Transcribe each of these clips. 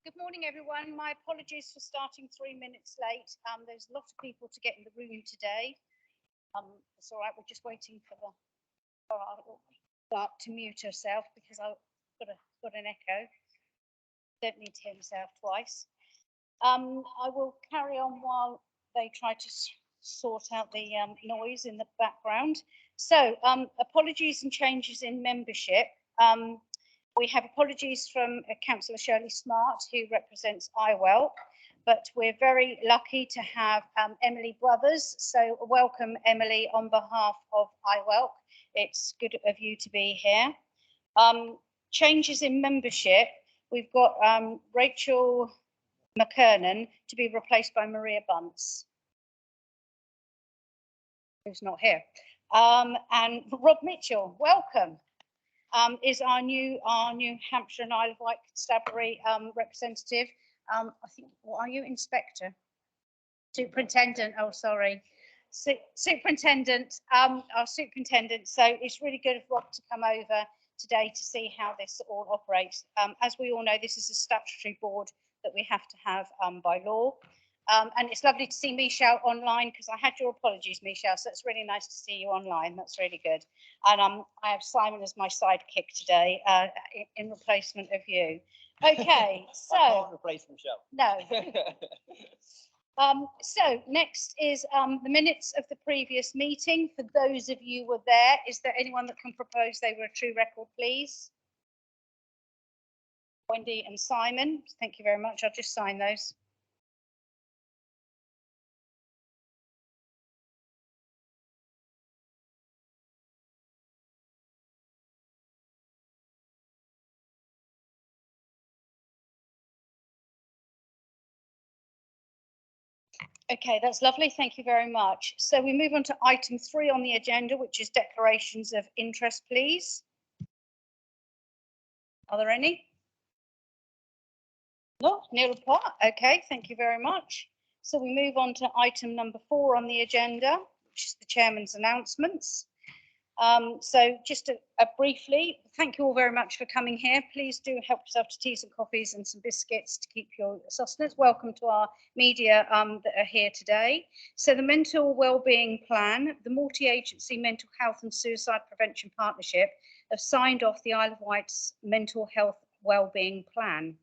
Good morning, everyone. My apologies for starting 3 minutes late. There's a lot of people to get in the room today. It's all right. We're just waiting for the to mute herself because I've got an echo. Don't need to hear myself twice. I will carry on while they try to sort out the noise in the background. So, apologies and changes in membership. We have apologies from Councillor Shirley Smart, who represents IWELK, but we're very lucky to have Emily Brothers. So welcome, Emily, on behalf of IWELK. It's good of you to be here. Changes in membership. We've got Rachel McKernan to be replaced by Maria Bunce, who's not here. And Rob Mitchell, welcome. Is our New Hampshire and Isle of Wight Constabulary representative. I think, what are you, Inspector? Superintendent, oh sorry. Superintendent, our superintendent. So it's really good of Rob to come over today to see how this all operates. As we all know, this is a statutory board that we have to have by law. And it's lovely to see Michelle online, because I had your apologies, Michelle, so it's really nice to see you online. That's really good. And I have Simon as my sidekick today in replacement of you. Okay, so I can't replace Michelle. No. So next is the minutes of the previous meeting. For those of you who were there, is there anyone that can propose they were a true record, please? Wendy and Simon, thank you very much. I'll just sign those. Okay, that's lovely. Thank you very much. So we move on to item 3 on the agenda, which is declarations of interest, please. Are there any? No, nil pot. Okay, thank you very much. So we move on to item number 4 on the agenda, which is the chairman's announcements. So just briefly, thank you all very much for coming here. Please do help yourself to teas and coffees and some biscuits to keep your sustenance. Welcome to our media that are here today. So the Mental Wellbeing Plan, the Multi-Agency Mental Health and Suicide Prevention Partnership have signed off the Isle of Wight's Mental Health Wellbeing Plan,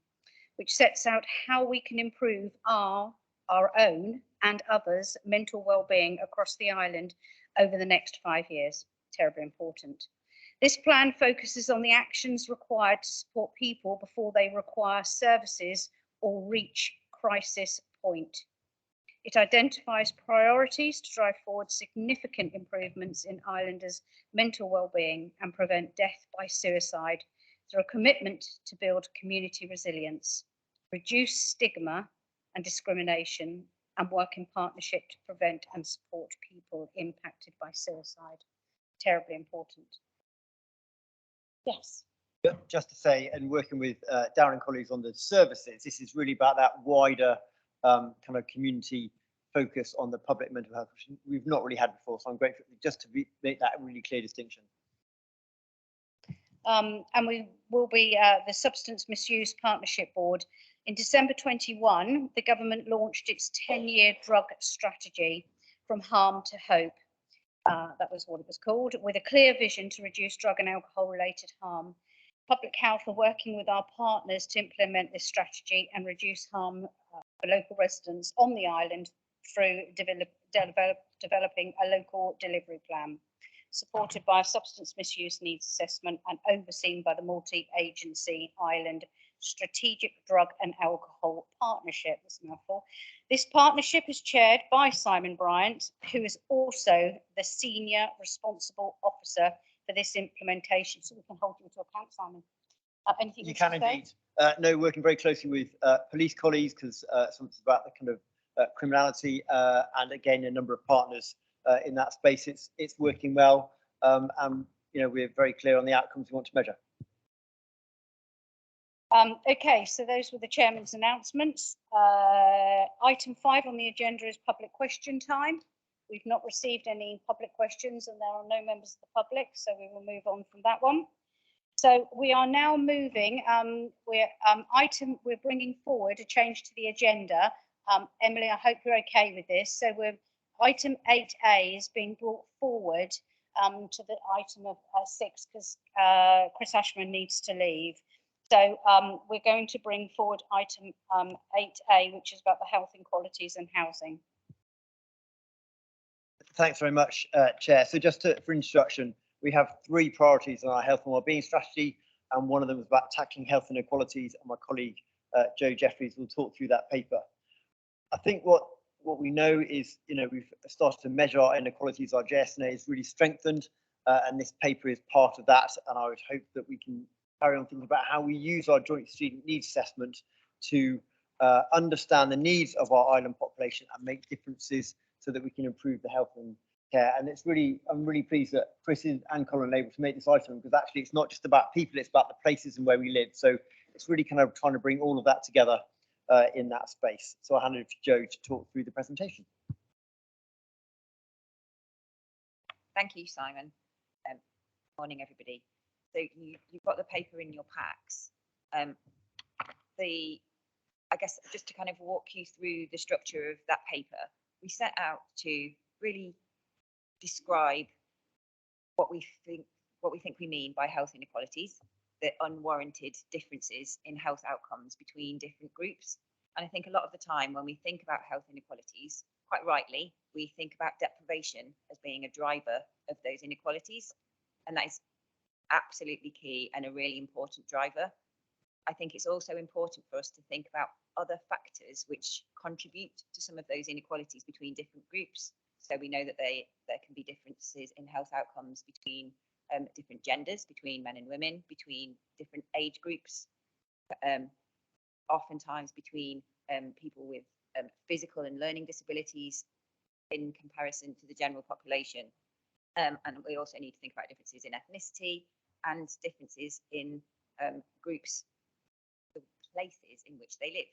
which sets out how we can improve our own and others' mental wellbeing across the island over the next 5 years. Terribly important. This plan focuses on the actions required to support people before they require services or reach crisis point. It identifies priorities to drive forward significant improvements in islanders' mental well-being and prevent death by suicide through a commitment to build community resilience, reduce stigma and discrimination, and work in partnership to prevent and support people impacted by suicide. Terribly important. Yes. Just to say, and working with Darren and colleagues on the services, this is really about that wider kind of community focus on the public mental health, which we've not really had before. So I'm grateful just to make that a really clear distinction. And we will be the Substance Misuse Partnership Board. In December 21, the government launched its 10-year drug strategy, From Harm to Hope. That was what it was called, with a clear vision to reduce drug and alcohol related harm. Public Health are working with our partners to implement this strategy and reduce harm for local residents on the island through developing a local delivery plan, supported by a substance misuse needs assessment and overseen by the Multi-Agency Island Strategic Drug and Alcohol Partnership. That's a mouthful. This partnership is chaired by Simon Bryant, who is also the Senior Responsible Officer for this implementation. So we can hold you to account, Simon. Anything you can indeed. No, working very closely with police colleagues, because something about the kind of criminality, and again a number of partners in that space. It's working well, and you know, we're very clear on the outcomes we want to measure. Okay, so those were the chairman's announcements. Item 5 on the agenda is public question time. We've not received any public questions and there are no members of the public, so we will move on from that one. So we are now moving, we're bringing forward a change to the agenda. Emily, I hope you're okay with this. So item 8A is being brought forward to the item of 6 because Chris Ashman needs to leave. So we're going to bring forward item 8A, which is about the health inequalities and housing. Thanks very much, Chair. So just for introduction, we have 3 priorities on our health and wellbeing strategy, and one of them is about tackling health inequalities, and my colleague Joe Jeffries will talk through that paper. I think what we know is, we've started to measure our inequalities. Our JSNA is really strengthened, and this paper is part of that, and I would hope that we can carry on thinking about how we use our joint student needs assessment to understand the needs of our island population and make differences so that we can improve the health and care. And I'm really pleased that Chris and Colin are able to make this item, because actually it's not just about people, it's about the places and where we live. So it's really kind of trying to bring all of that together in that space. So I'll hand it to Joe to talk through the presentation. Thank you, Simon. Morning, everybody. So you've got the paper in your packs. I guess just to kind of walk you through the structure of that paper, we set out to really describe what we think we mean by health inequalities, the unwarranted differences in health outcomes between different groups. And I think a lot of the time when we think about health inequalities, quite rightly, we think about deprivation as being a driver of those inequalities. And that is absolutely key and a really important driver. I think it's also important for us to think about other factors which contribute to some of those inequalities between different groups. So we know that there can be differences in health outcomes between different genders, between men and women, between different age groups, oftentimes between people with physical and learning disabilities in comparison to the general population. And we also need to think about differences in ethnicity and differences in groups, the places in which they live.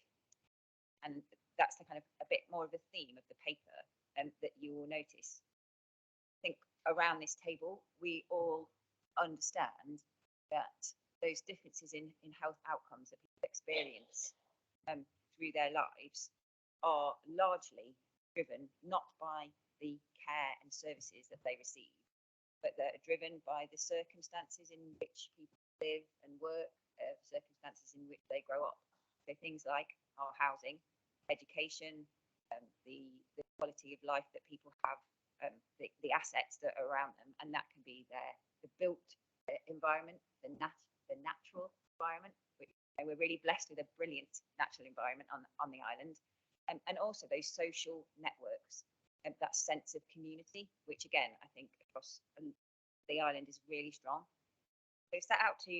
And that's the kind of a bit more of a theme of the paper that you will notice. I think around this table, we all understand that those differences in health outcomes that people experience through their lives are largely driven not by the care and services that they receive, but they're driven by the circumstances in which people live and work, circumstances in which they grow up. So things like our housing, education, the quality of life that people have, the assets that are around them, and that can be the built environment, the natural environment, which we're really blessed with a brilliant natural environment on the island, and also those social networks, and that sense of community, which again I think across the island is really strong. So set out to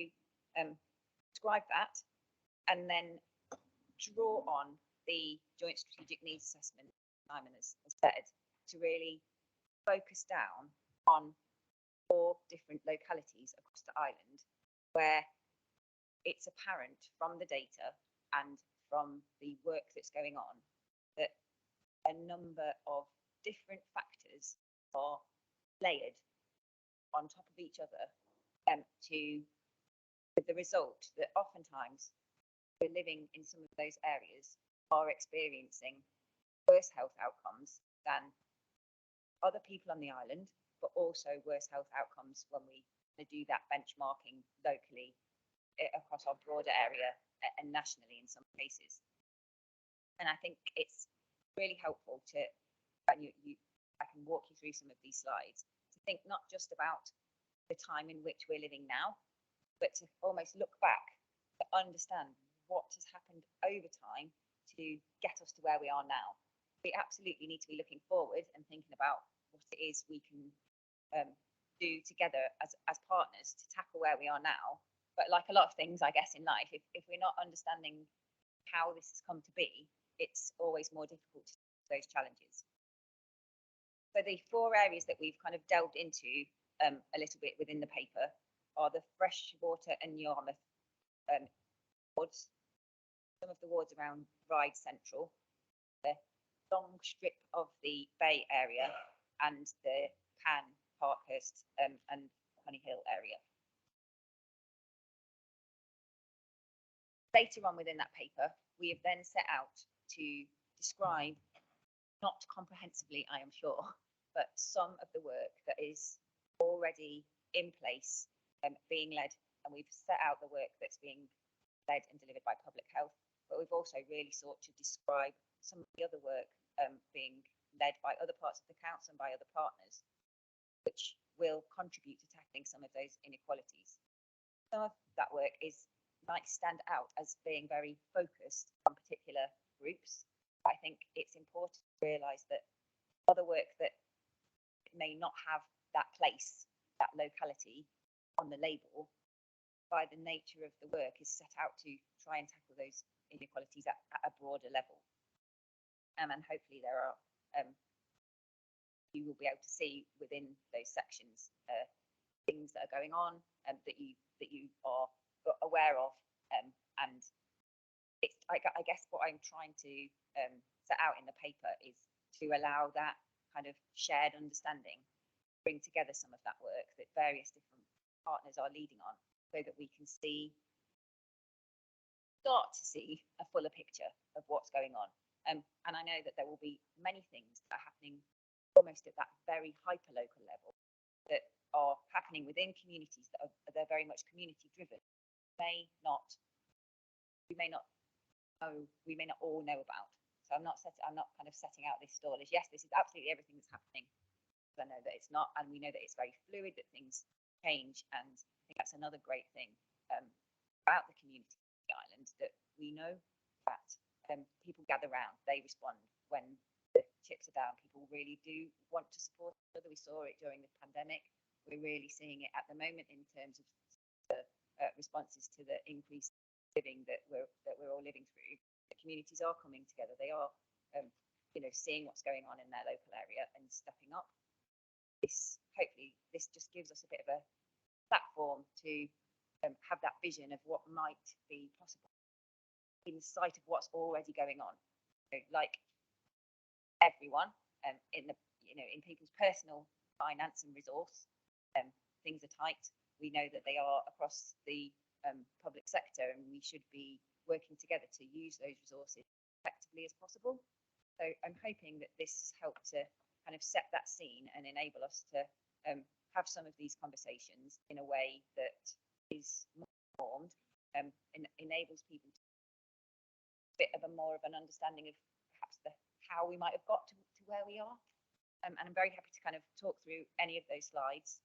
describe that, and then draw on the joint strategic needs assessment Simon has said, to really focus down on 4 different localities across the island where it's apparent from the data and from the work that's going on that a number of different factors are layered on top of each other with the result that oftentimes we're living in some of those areas are experiencing worse health outcomes than other people on the island, but also worse health outcomes when we do that benchmarking locally across our broader area and nationally in some cases. And I think it's really helpful to, and I can walk you through some of these slides, to think not just about the time in which we're living now, but to almost look back to understand what has happened over time to get us to where we are now. We absolutely need to be looking forward and thinking about what it is we can do together as partners to tackle where we are now. But like a lot of things, I guess, in life, if we're not understanding how this has come to be, it's always more difficult to tackle those challenges. So the 4 areas that we've kind of delved into a little bit within the paper are the Freshwater and Yarmouth wards, some of the wards around Ryde Central, the long strip of the Bay area, and the Pan, Parkhurst and Honey Hill area. later on within that paper, we have then set out to describe, not comprehensively, I am sure, but some of the work that is already in place and being led. And we've set out the work that's being led and delivered by public health, but we've also really sought to describe some of the other work being led by other parts of the council and by other partners, which will contribute to tackling some of those inequalities. Some of that work might stand out as being very focused on particular groups. I think it's important to realise that other work that may not have that place, that locality on the label, by the nature of the work, is set out to try and tackle those inequalities at a broader level. And hopefully there are, you will be able to see within those sections things that are going on and that you are aware of, and it's I guess what I'm trying to set out in the paper is to allow that kind of shared understanding, bring together some of that work that various different partners are leading on, so that we can start to see a fuller picture of what's going on. And I know that there will be many things that are happening almost at that very hyper-local level that are happening within communities that they're very much community driven. We may not all know about. So I'm not kind of setting out this stall as, yes, this is absolutely everything that's happening. I know that it's not, and we know that it's very fluid, that things change, and I think that's another great thing about the community of the island, that we know that people gather round, they respond when the chips are down. People really do want to support each other. We saw it during the pandemic. We're really seeing it at the moment in terms of the responses to the increased living that we're all living through. The communities are coming together. They are, seeing what's going on in their local area and stepping up. Hopefully this just gives us a bit of a platform to have that vision of what might be possible in sight of what's already going on. So, like everyone, in people's personal finance and resource, things are tight. We know that they are across the public sector, and we should be working together to use those resources effectively as possible. So I'm hoping that this helped to kind of set that scene and enable us to have some of these conversations in a way that is more informed and enables people to a bit of a more of an understanding of perhaps how we might have got to where we are. And I'm very happy to kind of talk through any of those slides.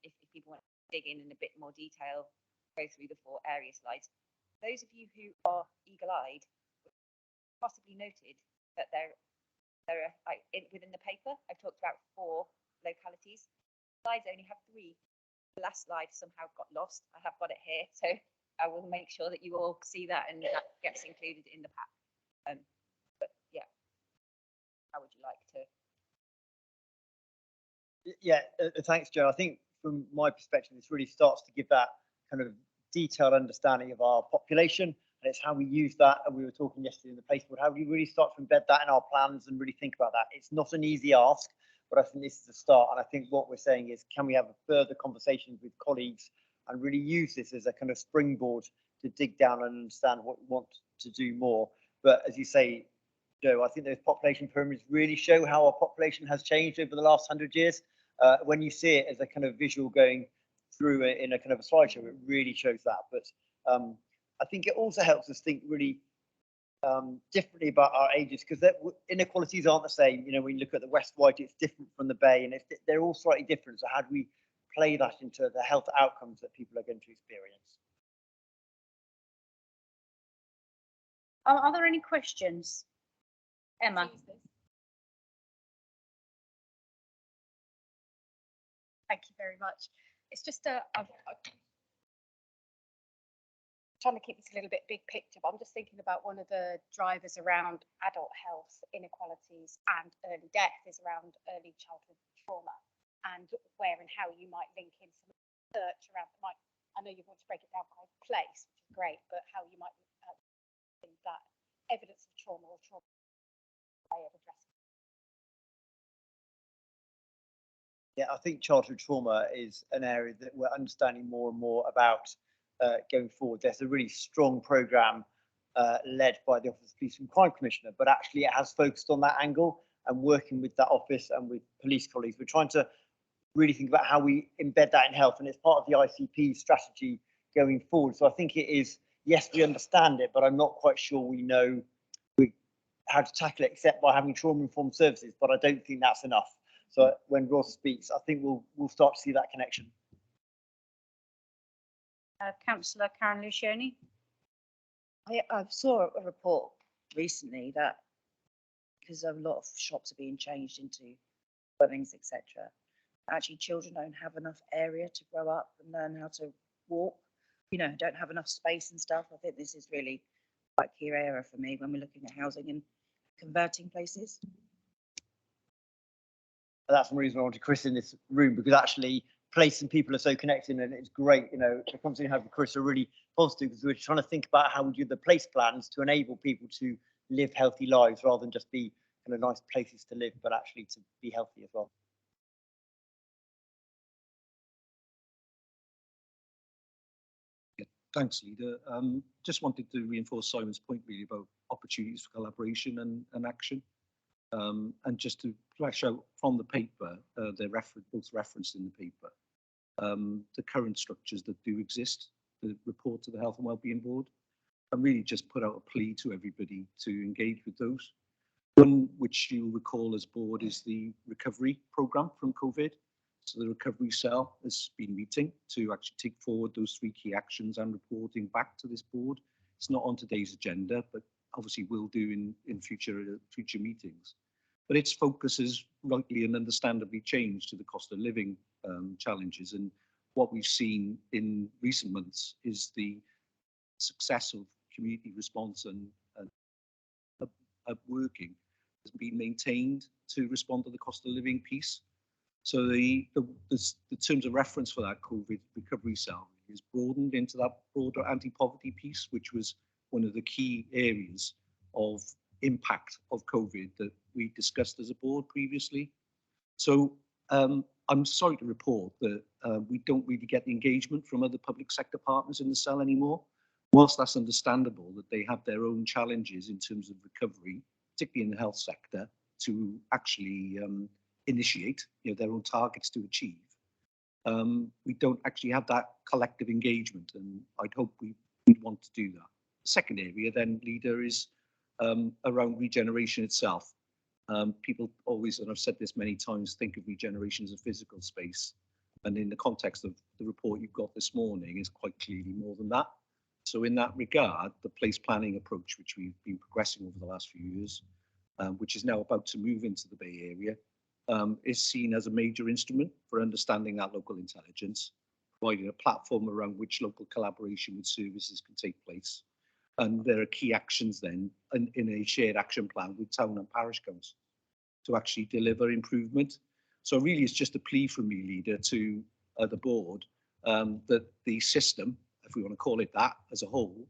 If people want to dig in a bit more detail, go through the 4 area slides. Those of you who are eagle-eyed possibly noted that there are within the paper, I've talked about 4 localities. Slides only have 3. The last slide somehow got lost. I have got it here, so I will make sure that you all see that and that gets included in the pack. But yeah, how would you like to? Yeah, thanks, Joe. I think from my perspective, this really starts to give that kind of detailed understanding of our population, and it's how we use that. And we were talking yesterday in the placeboard, how we really start to embed that in our plans and really think about that. It's not an easy ask, but I think this is a start. And I think what we're saying is, can we have a further conversations with colleagues and really use this as a kind of springboard to dig down and understand what we want to do more. But as you say, Joe, I think those population pyramids really show how our population has changed over the last 100 years. When you see it as a kind of visual going through it in a kind of a slideshow, it really shows that. But I think it also helps us think really differently about our ages, because inequalities aren't the same. When you look at the West White, it's different from the Bay, and they're all slightly different. So how do we play that into the health outcomes that people are going to experience? Are there any questions? Emma. Thank you very much. It's just I'm trying to keep this a little bit big picture, but I'm just thinking about one of the drivers around adult health inequalities and early death is around early childhood trauma, and where and how you might link in some research around I know you want to break it down by place, which is great, but how you might think that evidence of trauma or trauma way of addressing. Yeah, I think childhood trauma is an area that we're understanding more and more about. going forward. There's a really strong programme led by the Office of Police and Crime Commissioner, but actually it has focused on that angle and working with that office and with police colleagues. We're trying to really think about how we embed that in health, and it's part of the ICP strategy going forward. So I think it is, yes, we understand it, but I'm not quite sure we know how to tackle it except by having trauma-informed services, but I don't think that's enough. So when Ross speaks, I think we'll start to see that connection. Councillor Karen Lucioni. I saw a report recently that because a lot of shops are being changed into dwellings, etc. Actually, children don't have enough area to grow up and learn how to walk. You know, don't have enough space and stuff. I think this is really quite a key area for me when we're looking at housing and converting places. That's the reason I wanted Chris in this room, because actually place and people are so connected, and it's great. You know, the conversation we have with Chris are really positive, because we're trying to think about how we do the place plans to enable people to live healthy lives rather than just be kind of nice places to live, but actually to be healthy as well. Thanks, Leader. Just wanted to reinforce Simon's point really about opportunities for collaboration and action. And just to flesh out from the paper, they're both referenced in the paper, the current structures that do exist, the report to the Health and Wellbeing Board, and really just put out a plea to everybody to engage with those. One which you'll recall as board is the recovery programme from COVID. So the recovery cell has been meeting to actually take forward those 3 key actions and reporting back to this board. It's not on today's agenda, but obviously will do in future meetings. But its focus has rightly and understandably changed to the cost of living challenges. And what we've seen in recent months is the success of community response and working has been maintained to respond to the cost of living piece. So the terms of reference for that COVID recovery cell is broadened into that broader anti-poverty piece, which was one of the key areas of impact of COVID that we discussed as a board previously. So I'm sorry to report that we don't really get the engagement from other public sector partners in the cell anymore. Whilst that's understandable that they have their own challenges in terms of recovery, particularly in the health sector, to actually initiate their own targets to achieve. We don't actually have that collective engagement, and I'd hope we'd want to do that. The second area then, Leader, is around regeneration itself. People always, and I've said this many times, think of regeneration as a physical space. And in the context of the report you've got this morning is quite clearly more than that. So in that regard, the place planning approach, which we've been progressing over the last few years, which is now about to move into the Bay Area, is seen as a major instrument for understanding that local intelligence, providing a platform around which local collaboration with services can take place. And there are key actions then in a shared action plan with town and parish councils to actually deliver improvement. So really it's just a plea from me, Leader, to the board that the system, if we want to call it that as a whole,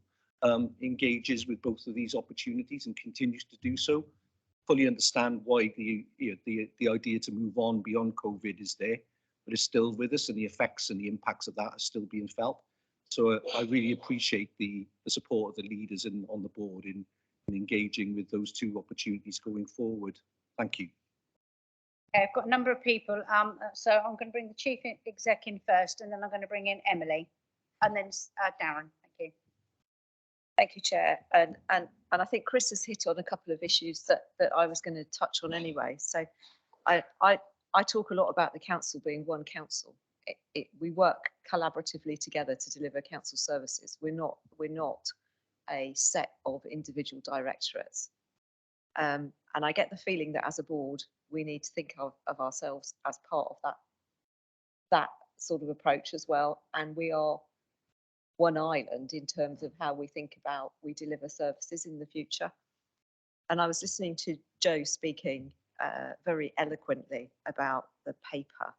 engages with both of these opportunities and continues to do so. Fully understand why the idea to move on beyond COVID is there, but it's still with us, and the effects and the impacts of that are still being felt. So I really appreciate the support of the leaders on the board in engaging with those 2 opportunities going forward. Thank you. Okay, I've got a number of people, so I'm going to bring the Chief Exec in first, and then I'm going to bring in Emily, and then Darren. Thank you. Thank you, Chair. And I think Chris has hit on a couple of issues that I was going to touch on anyway. So I talk a lot about the council being one council. We work collaboratively together to deliver council services. We're not a set of individual directorates. And I get the feeling that as a board, we need to think of ourselves as part of that sort of approach as well. And we are one island in terms of how we think about we deliver services in the future. And I was listening to Joe speaking very eloquently about the paper,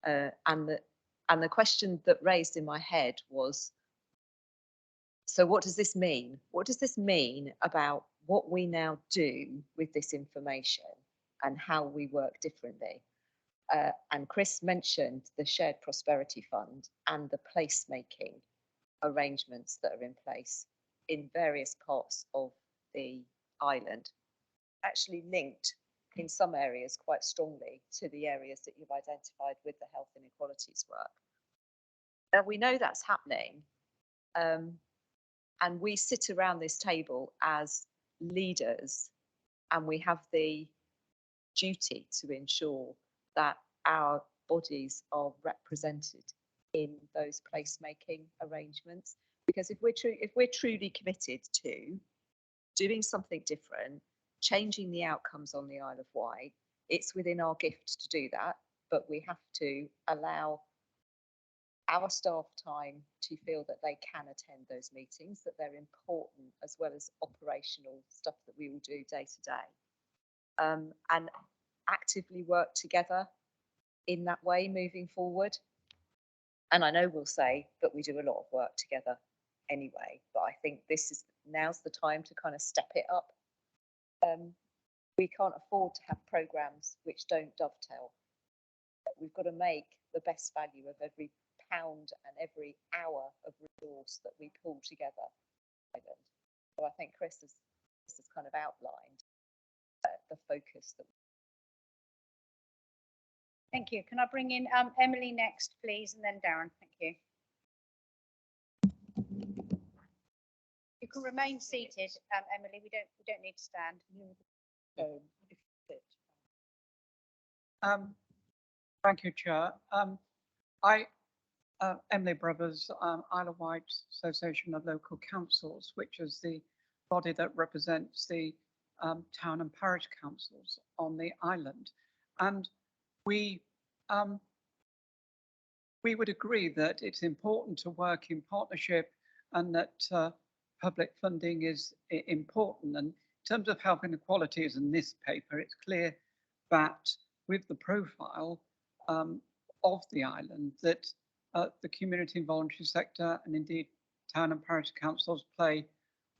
and the question that raised in my head was, so what does this mean? What does this mean about what we now do with this information and how we work differently? And Chris mentioned the Shared Prosperity Fund and the placemaking arrangements that are in place in various parts of the island, actually linked in some areas quite strongly to the areas that you've identified with the health inequalities work. Now we know that's happening, and we sit around this table as leaders, and we have the duty to ensure that our bodies are represented in those placemaking arrangements. Because if we're truly committed to doing something different, changing the outcomes on the Isle of Wight, it's within our gift to do that, but we have to allow our staff time to feel that they can attend those meetings, that they're important, as well as operational stuff that we will do day to day, and actively work together in that way moving forward. And I know we'll say that we do a lot of work together anyway, but I think now's the time to kind of step it up. We can't afford to have programs which don't dovetail. We've got to make the best value of every pound and every hour of resource that we pull together. So I think Chris has kind of outlined the focus that. Thank you. Can I bring in Emily next, please, and then Darren? Thank you. You can remain seated, Emily. We don't need to stand. Thank you, Chair. Emily Brothers, Isle of Wight Association of Local Councils, which is the body that represents the town and parish councils on the island. And we would agree that it's important to work in partnership and that public funding is important. And in terms of health inequalities in this paper, it's clear that with the profile of the island, that the community and voluntary sector and indeed town and parish councils play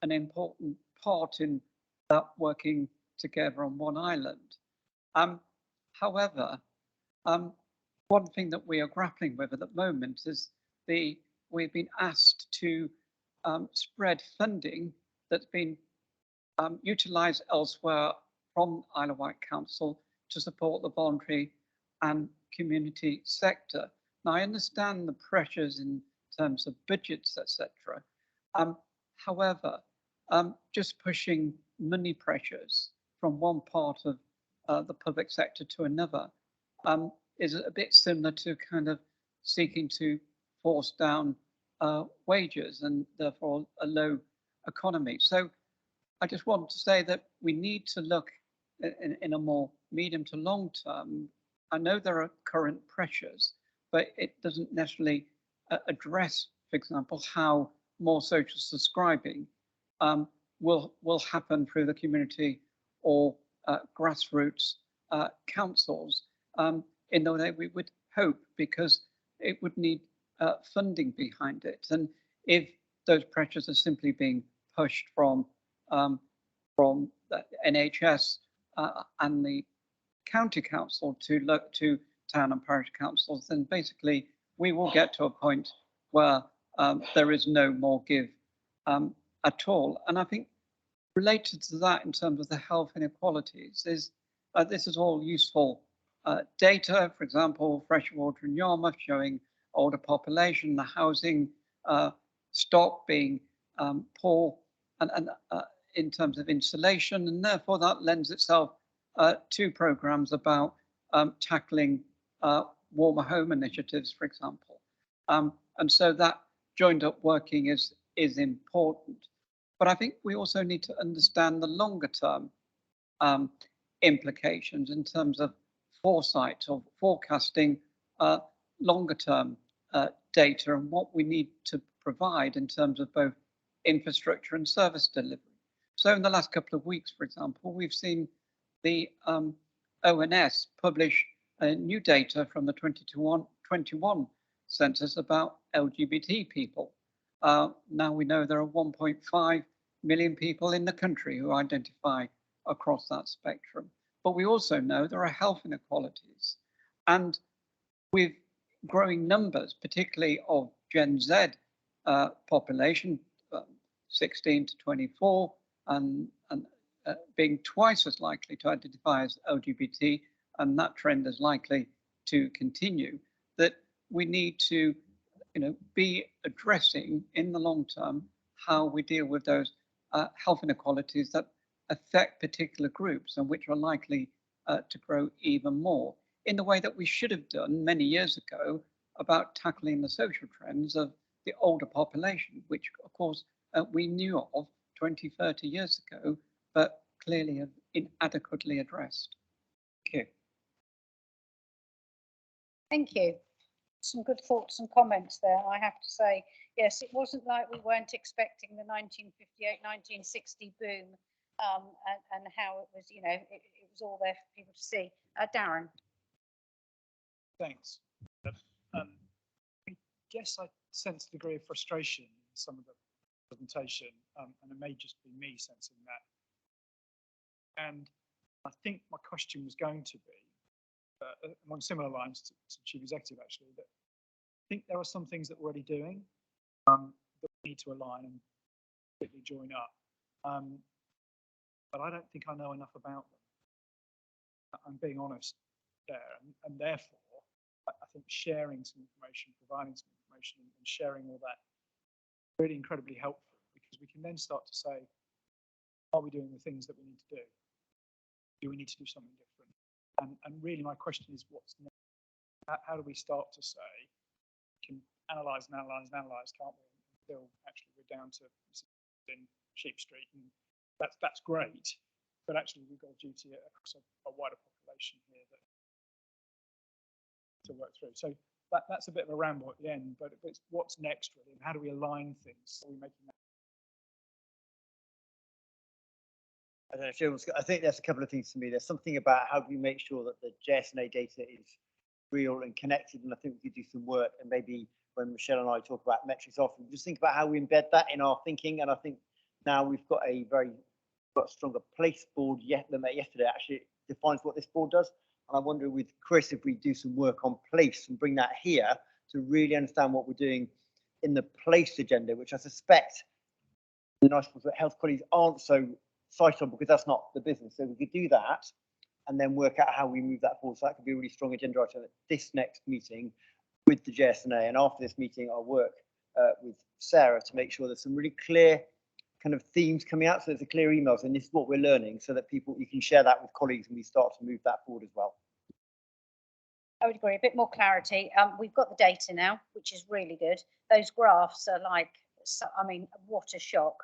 an important part in that working together on one island. However, one thing that we are grappling with at the moment is we've been asked to spread funding that's been utilised elsewhere from Isle of Wight Council to support the voluntary and community sector. Now, I understand the pressures in terms of budgets, etc. However, just pushing money pressures from one part of the public sector to another is a bit similar to kind of seeking to force down wages and therefore a low economy. So I just want to say that we need to look in a more medium to long term. I know there are current pressures, but it doesn't necessarily address, for example, how more social subscribing will happen through the community or grassroots councils in the way we would hope, because it would need funding behind it. And if those pressures are simply being pushed from the NHS and the county council to look to town and parish councils, then basically we will get to a point where there is no more give at all. And I think related to that in terms of the health inequalities is this is all useful data. For example, Freshwater in Yarmouth showing older population, the housing stock being poor and in terms of insulation, and therefore that lends itself to programs about tackling warmer home initiatives, for example. And so that joined up working is important. But I think we also need to understand the longer term implications in terms of foresight or forecasting longer term data and what we need to provide in terms of both infrastructure and service delivery. So in the last couple of weeks, for example, we've seen the ONS publish new data from the 2021 census about LGBT people. Now we know there are 1.5 million people in the country who identify across that spectrum. But we also know there are health inequalities. And with growing numbers, particularly of Gen Z population, 16 to 24, and being twice as likely to identify as LGBT, and that trend is likely to continue, that we need to, be addressing in the long term how we deal with those health inequalities that affect particular groups and which are likely to grow even more, in the way that we should have done many years ago about tackling the social trends of the older population, which of course we knew of 20, 30 years ago, but clearly have inadequately addressed. Thank you. Thank you. Some good thoughts and comments there, I have to say. Yes, it wasn't like we weren't expecting the 1958, 1960 boom, and how it was, it was all there for people to see. Darren. Thanks. I guess I sense a degree of frustration in some of the presentation, and it may just be me sensing that. And I think my question was going to be, along similar lines to Chief Executive, actually, that I think there are some things that we're already doing that we need to align and completely join up. But I don't think I know enough about them. I'm being honest there, and therefore, I think sharing some information, providing some information, and sharing all that really incredibly helpful, because we can then start to say, are we doing the things that we need to do? Do we need to do something different? And really, my question is, what's next? How do we start to say, we can analyse and analyse and analyse, can't we? Until actually we're down to in Sheep Street, and that's great, but actually we've got a duty across a wider population here that to work through. So that's a bit of a ramble at the end, but it's what's next really, and how do we align things? Are we making that? I don't know if everyone's got, I think there's a couple of things to me. There's something about how do we make sure that the JSNA data is real and connected, and I think we could do some work, and maybe when Michelle and I talk about metrics often, just think about how we embed that in our thinking. And I think now we've got a stronger place board than yesterday actually defines what this board does. And I wonder with Chris, if we do some work on place and bring that here to really understand what we're doing in the place agenda, which I suspect the nice ones that health colleagues aren't so cited on, because that's not the business. So we could do that and then work out how we move that forward. So that could be a really strong agenda item at this next meeting with the JSNA. And after this meeting, I'll work with Sarah to make sure there's some really clear kind of themes coming out. So there's a clear emails, and this is what we're learning, so that you can share that with colleagues and we start to move that forward as well. I would agree, a bit more clarity. We've got the data now, which is really good. Those graphs are like, I mean, what a shock.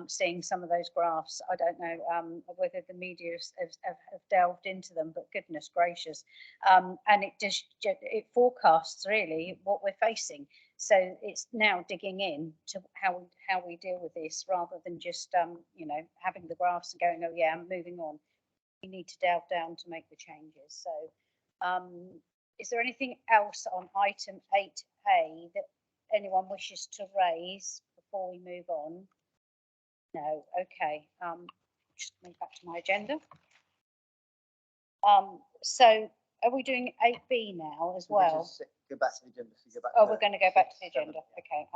Seeing some of those graphs, I don't know whether the media have delved into them, but goodness gracious, and it forecasts really what we're facing. So it's now digging in to how we deal with this, rather than just having the graphs and going, oh yeah, I'm moving on. We need to delve down to make the changes. So is there anything else on item 8A that anyone wishes to raise before we move on? No, okay. Just move back to my agenda. So are we doing 8B now as well? Go back to the agenda. So We're going to go back to the agenda. Okay.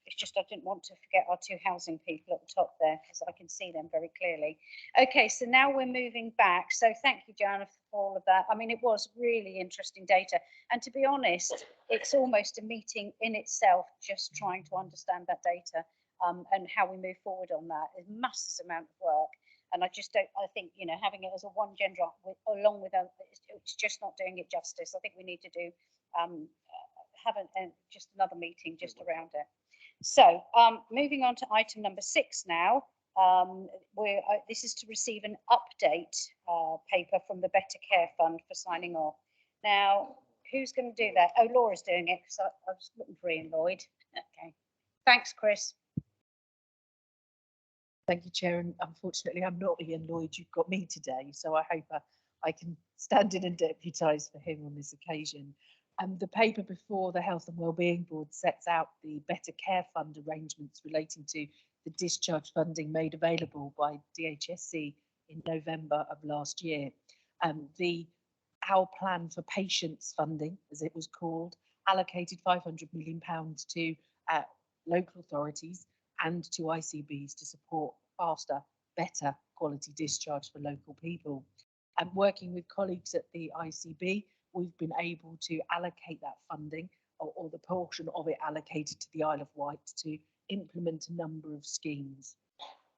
It's just I didn't want to forget our two housing people at the top there, because I can see them very clearly. Okay, so now we're moving back. So thank you, Joanna, for all of that. I mean, it was really interesting data. And to be honest, it's almost a meeting in itself, just trying to understand that data. And how we move forward on that is massive amount of work, and I think having it as a one gender along with it's just not doing it justice. I think we need to do have just another meeting just around it. So moving on to item number 6 now. This is to receive an update paper from the Better Care Fund for signing off. Now, who's going to do that? Oh, Laura's doing it, because I was looking for Ian Lloyd. Okay, thanks, Chris. Thank you, Chair. And unfortunately, I'm not Ian Lloyd. You've got me today, so I hope I can stand in and deputise for him on this occasion. The paper before the Health and Wellbeing Board sets out the Better Care Fund arrangements relating to the discharge funding made available by DHSC in November of last year. Our plan for patients funding, as it was called, allocated £500 million to local authorities and to ICBs to support faster, better quality discharge for local people. And working with colleagues at the ICB, we've been able to allocate that funding or the portion of it allocated to the Isle of Wight to implement a number of schemes.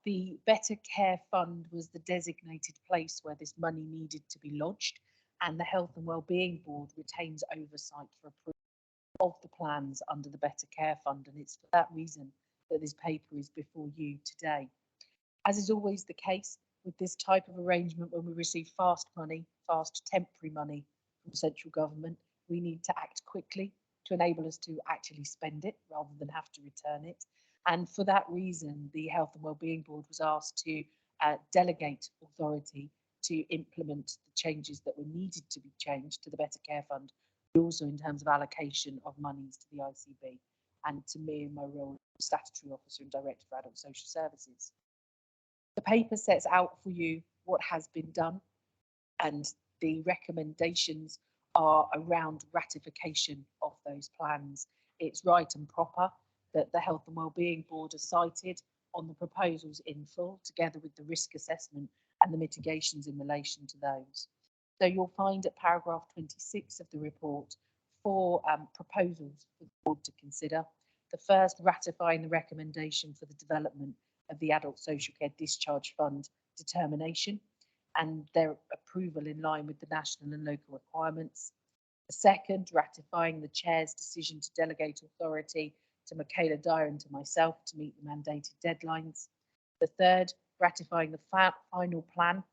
The Better Care Fund was the designated place where this money needed to be lodged, and the Health and Wellbeing Board retains oversight for approval of the plans under the Better Care Fund, and it's for that reason that this paper is before you today. As is always the case with this type of arrangement, when we receive fast temporary money from central government, we need to act quickly to enable us to actually spend it rather than have to return it. And for that reason, the Health and Wellbeing Board was asked to delegate authority to implement the changes that were needed to be changed to the Better Care Fund, but also in terms of allocation of monies to the ICB, and to me in my role as Statutory Officer and Director for Adult Social Services. The paper sets out for you what has been done, and the recommendations are around ratification of those plans. It's right and proper that the Health and Wellbeing Board are cited on the proposals in full, together with the risk assessment and the mitigations in relation to those. So you'll find at paragraph 26 of the report 4 proposals for the board to consider. The first, ratifying the recommendation for the development of the Adult Social Care Discharge Fund determination and their approval in line with the national and local requirements. The second, ratifying the Chair's decision to delegate authority to Michaela Dyer and to myself to meet the mandated deadlines. The third, ratifying the final plan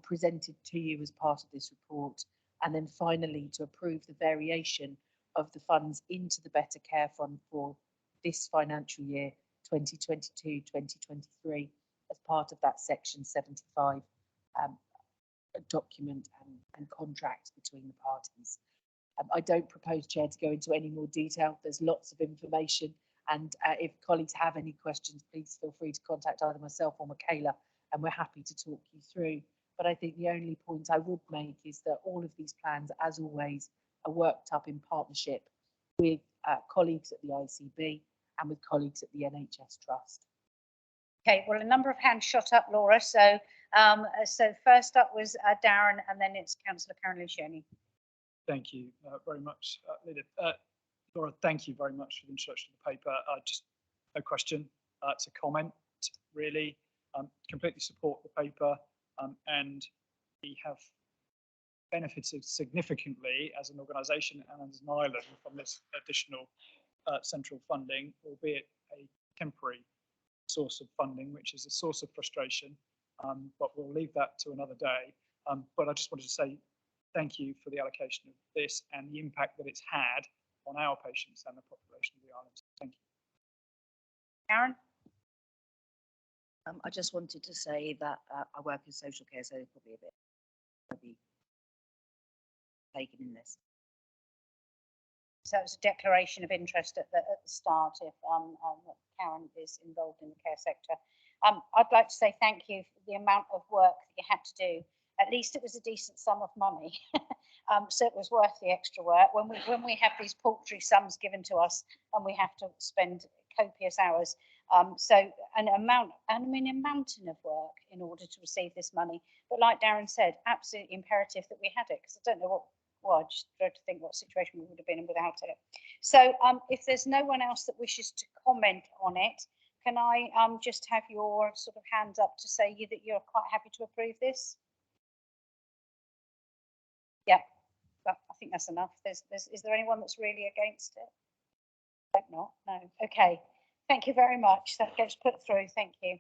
presented to you as part of this report. And then finally, to approve the variation of the funds into the Better Care Fund for this financial year 2022-2023 as part of that Section 75 document and contract between the parties. I don't propose, Chair, to go into any more detail. There's lots of information, and if colleagues have any questions, please feel free to contact either myself or Michaela, and we're happy to talk you through. But I think the only point I would make is that all of these plans, as always, are worked up in partnership with colleagues at the ICB and with colleagues at the NHS Trust. Okay, well, a number of hands shot up, Laura. So first up was Darren, and then it's Councillor Karen Luciani. Thank you very much, Leader. Laura, thank you very much for the introduction of the paper. Just a question, it's a comment, really. Completely support the paper, and we have benefited significantly as an organisation and as an island from this additional central funding, albeit a temporary source of funding, which is a source of frustration, but we'll leave that to another day. But I just wanted to say thank you for the allocation of this and the impact that it's had on our patients and the population of the island. Thank you. Karen? I just wanted to say that I work in social care, so probably a bit maybe taken in this. So it's a declaration of interest at the start if Karen is involved in the care sector. I'd like to say thank you for the amount of work that you had to do. At least it was a decent sum of money, so it was worth the extra work. When we have these paltry sums given to us and we have to spend copious hours, so a mountain of work in order to receive this money. But like Darren said, absolutely imperative that we had it, because I don't know I just tried to think what situation we would have been in without it. So if there's no one else that wishes to comment on it, can I just have your sort of hands up to say that you're quite happy to approve this? Yeah, I think that's enough. Is there anyone that's really against it? I hope not. No. Okay. Thank you very much. That gets put through. Thank you.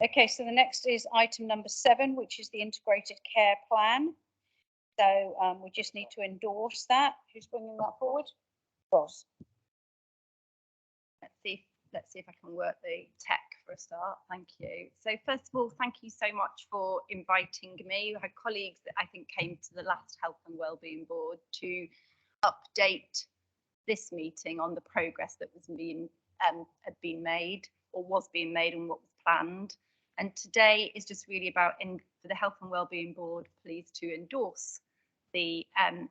Okay, so the next is item number 7, which is the integrated care plan. So we just need to endorse that. Who's bringing that forward? Ross. Let's see if I can work the tech for a start. Thank you. So first of all, thank you so much for inviting me. I had colleagues that I think came to the last Health and Wellbeing Board to update this meeting on the progress that was had been made or was being made and what was planned. And today is just really about, for the Health and Wellbeing Board, pleased to endorse the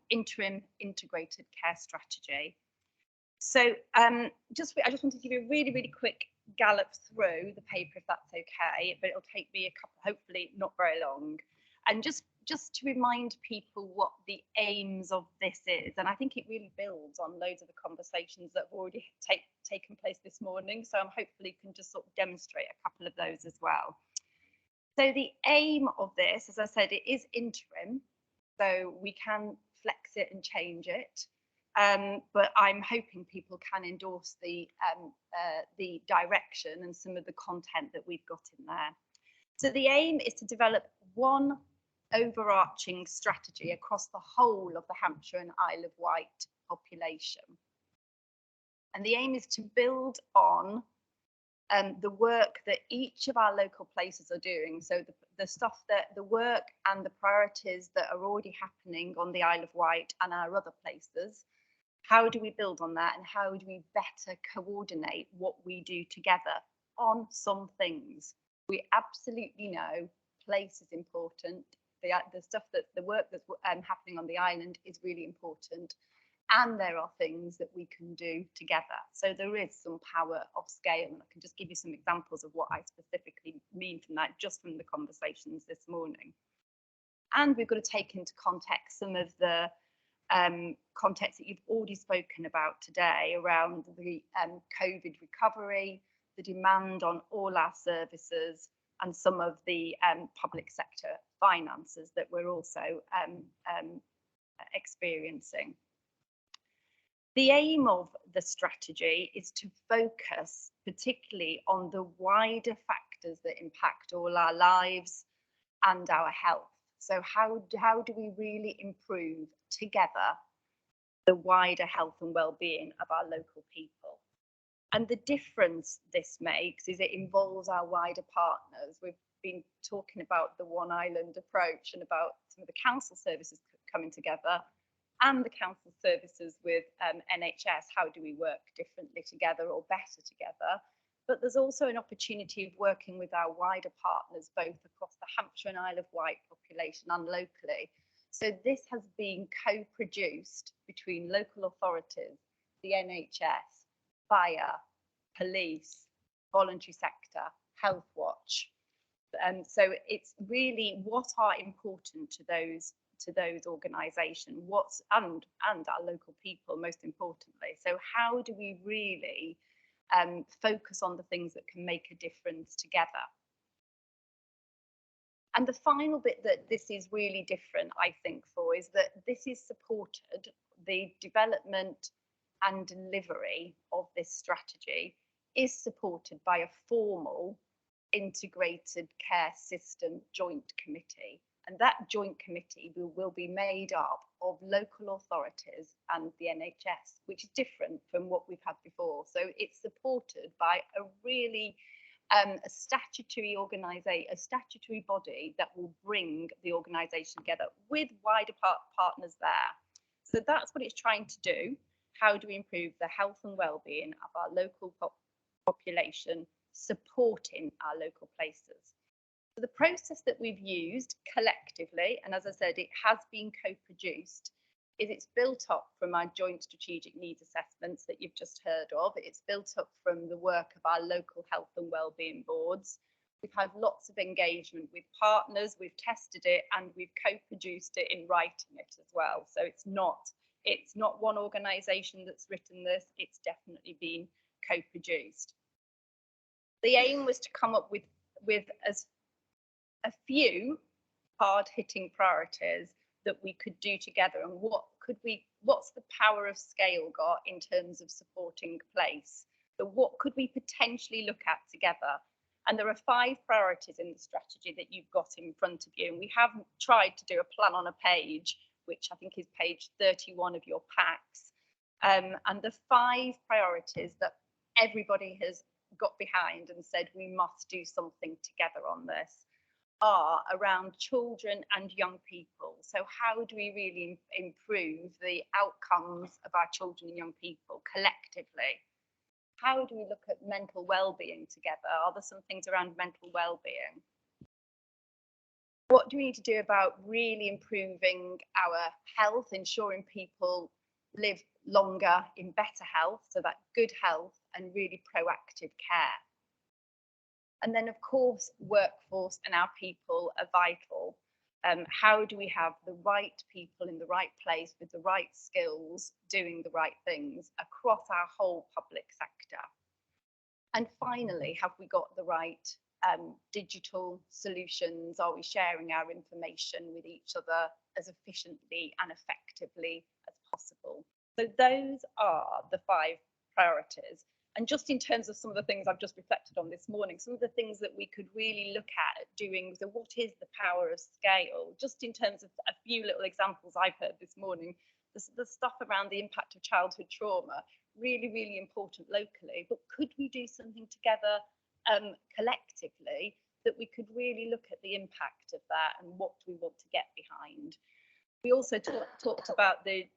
interim integrated care strategy. So I just want to give you a really, really quick gallop through the paper, if that's okay, but it'll take me a couple, hopefully not very long. And just to remind people what the aims of this is, and I think it really builds on loads of the conversations that have already taken place this morning, so I'm hopefully can just sort of demonstrate a couple of those as well. So the aim of this, as I said, it is interim, so we can flex it and change it. But I'm hoping people can endorse the direction and some of the content that we've got in there. So the aim is to develop one overarching strategy across the whole of the Hampshire and Isle of Wight population. And the aim is to build on the work that each of our local places are doing. So the stuff that the work and the priorities that are already happening on the Isle of Wight and our other places. How do we build on that, and how do we better coordinate what we do together on some things? We absolutely know place is important. The stuff that the work that's happening on the island is really important, and there are things that we can do together. So there is some power of scale, and I can just give you some examples of what I specifically mean from that, just from the conversations this morning. And we've got to take into context some of the context that you've already spoken about today around the COVID recovery, the demand on all our services, and some of the public sector finances that we're also experiencing. The aim of the strategy is to focus particularly on the wider factors that impact all our lives and our health. So how do we really improve together the wider health and well-being of our local people? And the difference this makes is it involves our wider partners. We've been talking about the One Island approach and about some of the council services coming together and the council services with NHS. How do we work differently together or better together? But there's also an opportunity of working with our wider partners, both across the Hampshire and Isle of Wight population and locally. So this has been co-produced between local authorities, the NHS, fire, police, voluntary sector, Health Watch. And so it's really what are important to those organisations, and our local people, most importantly. So how do we really focus on the things that can make a difference together? And the final bit that this is really different, I think, for is that this is supported, the development and delivery of this strategy is supported by a formal integrated care system joint committee. And that joint committee will be made up of local authorities and the NHS, which is different from what we've had before. So it's supported by a really a statutory body that will bring the organisation together with wider partners there. So that's what it's trying to do. How do we improve the health and well-being of our local population, supporting our local places? So the process that we've used collectively, and as I said, it has been co-produced, is it's built up from our joint strategic needs assessments that you've just heard of. It's built up from the work of our local health and wellbeing boards. We've had lots of engagement with partners, we've tested it, and we've co-produced it in writing it as well. So it's not one organisation that's written this, it's definitely been co-produced. The aim was to come up with as a few hard-hitting priorities that we could do together, and what's the power of scale got in terms of supporting place? So what could we potentially look at together? And there are 5 priorities in the strategy that you've got in front of you, and we have tried to do a plan on a page, which I think is page 31 of your packs. And the 5 priorities that everybody has got behind and said we must do something together on this are around children and young people. So how do we really improve the outcomes of our children and young people collectively? How do we look at mental well-being together? Are there some things around mental well-being? What do we need to do about really improving our health, ensuring people live longer in better health, so that good health and really proactive care? And then, of course, workforce and our people are vital. How do we have the right people in the right place with the right skills doing the right things across our whole public sector? And finally, have we got the right digital solutions? Are we sharing our information with each other as efficiently and effectively as possible? So those are the 5 priorities. And just in terms of some of the things I've just reflected on this morning, some of the things that we could really look at doing, so what is the power of scale? Just in terms of a few little examples I've heard this morning, the stuff around the impact of childhood trauma, really, really important locally, but could we do something together collectively that we could really look at the impact of that and what we want to get behind? We also talked about the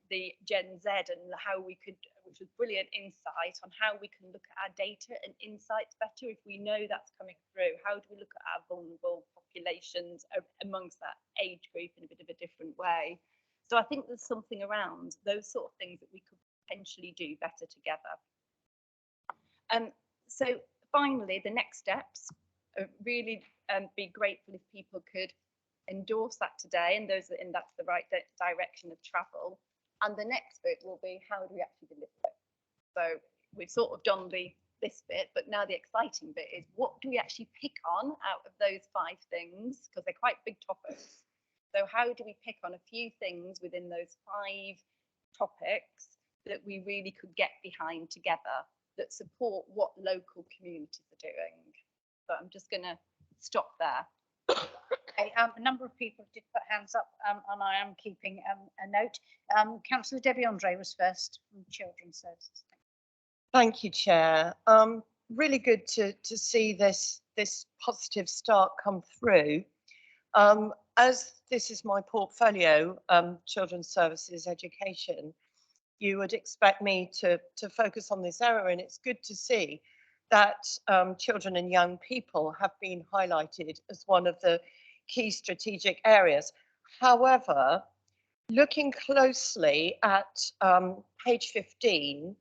Gen Z and how we could, which was brilliant insight on how we can look at our data and insights better if we know that's coming through. How do we look at our vulnerable populations amongst that age group in a bit of a different way? So I think there's something around those sort of things that we could potentially do better together. So finally, the next steps are really be grateful if people could endorse that today, and that's the right direction of travel. And the next bit will be, how do we actually deliver it? So we've sort of done this bit, but now the exciting bit is, what do we actually pick on out of those 5 things? Because they're quite big topics. So how do we pick on a few things within those 5 topics that we really could get behind together that support what local communities are doing? So I'm just going to stop there. Okay, a number of people did put hands up, and I am keeping a note. Councillor Debbie Andre was first from Children's Services. Thank you, Chair. Really good to see this positive start come through. As this is my portfolio, Children's Services Education, you would expect me to focus on this area, and it's good to see that children and young people have been highlighted as one of the key strategic areas. However, looking closely at page 15